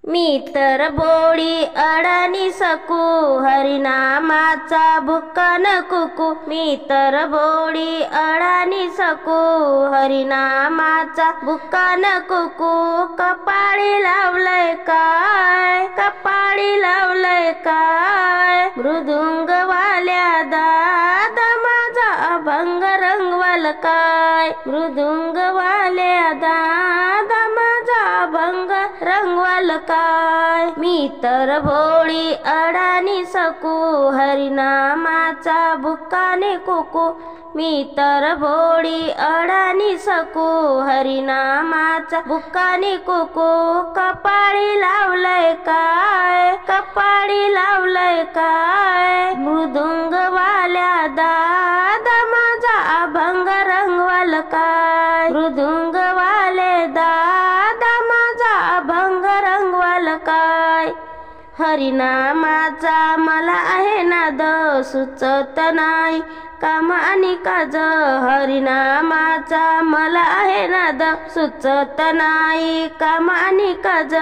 मी तर बोडी अडाणी सकू, हरिनामाचा बुक्का न कुकू। मी तर बोडी अडाणी सकू, हरिनामाचा बुक्का न कुकू। कपाळी लावलंय काय, कपाळी लावलंय काय, मृदुंगवाल्या दादा माझा अभंग रंगवल काय, मृदुंगवाल्या दादा माझा अभंग रंगवल काय। मी तर भोळी अडाणी सकू, हरिनामाचा बुक्का ने कुकू। मी तर भोळी अडाणी सकू, हरिनामाचा बुक्का ने कुकू। कपाळी लावलंय काय, कपाळी लावलंय काय, मृदुंगवाल्या दादा माझा अभंग रंगवल काय, मृदुंगवाले दादा माझा अभंग रंगवल काय। हरिनामाचा मला आहे नाद, सुचत नाही काम आणि काज। हरिनामाचा मला आहे नाद, सुचत नाही काम आणि काज।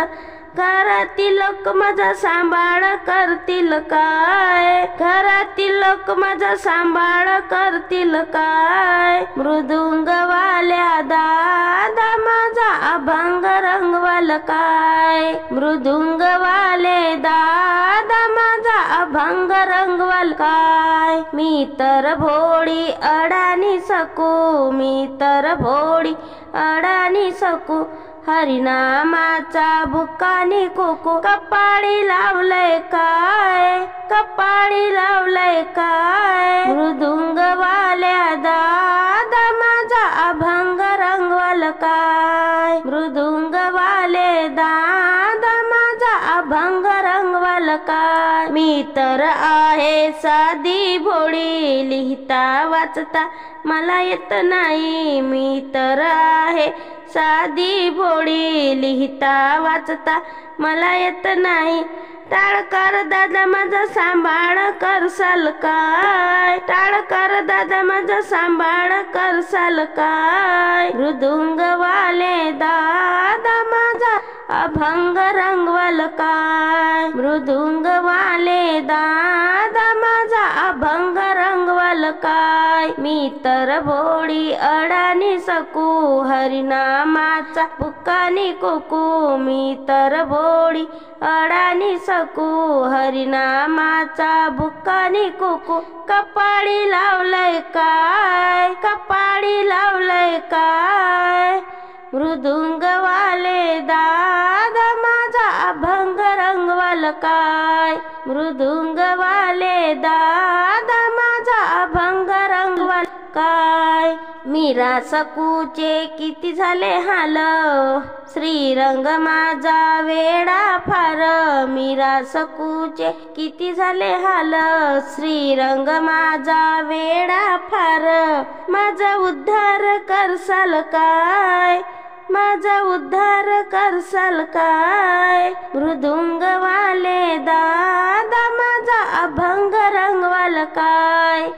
घरातील लोक माझा सांभाळ करतील काय, घरातील लोक माझा सांभाळ करतील काय, मृदुंगवाल्या दादा माझा अभंग रंगवल काय, मृदुंगवाले दादा माझा अभंग रंगवल काय। मी तर भोळी अडाणी सकू, मी तर भोळी अडाणी सकू, हरिनामाचा बुक्का ने कुकू। कपाळी लावलंय काय, कपाळी लावलंय काय, मृदुंगवाल्या दादा माझा अभंग रंगवल काय, मृदुंगवाले दादा माझा अभंग रंगवल काय। मी तर आहे साधी भोळी, लिहिता वाचता मला येत नाही। मी तर आहे साधी भोळी, लिहिता वाचता मला येत नाही। टाळकर दादा माझा सांभाळ करसाल काय, टाळकर दादा माझा सांभाळ करसाल काय, मृदुंगवाले दादा माझा अभंग रंगवल काय, मृदुंगवाले दादा माझा अभंग रंगवल काय। मी तर भोळी अडाणी सकू, हरिनामाचा बुक्का ने कुकू। मी तर भोळी अडाणी सकू, हरिनामाचा बुक्का ने कुकू। कपाळी लावलंय काय, कपाळी लावलंय काय, मृदुंगवाले दादा माझा अभंग रंगवल काय, मृदुंगवाले दादा माझा अभंग रंगवल काय। मीरा सकूचे किती झाले हाल, श्रीरंग माझा वेडा फार। मीरा सकूचे किती झाले हाल, श्रीरंग माझा वेडा फार। माझा उद्धार करसाल काय, माझा उद्धार करसाल काय, मृदुंगवाले दादा माझा अभंग रंगवल काय,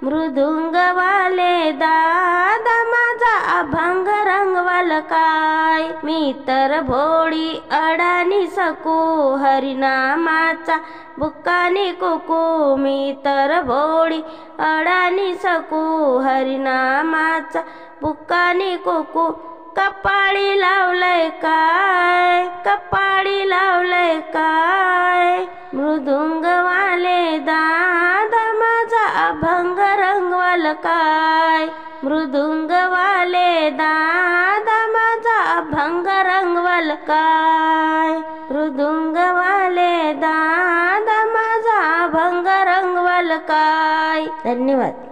मृदुंगवाले दादा माझा अभंग रंगवल काय। मी तर भोळी अडाणी सकू, हरिनामाचा बुक्का ने कुकू। मी तर भोळी अडाणी सकू, हरिनामाचा बुक्का ने कुकू। कपाळी लावलंय काय, कपाळी लावलंय काय, मृदुंगवाले दादा माझा अभंग रंगवल काय, मृदुंगवाले दादा माझा अभंग रंगवल काय, मृदुंगवाले दादा माझा अभंग रंगवल काय। धन्यवाद।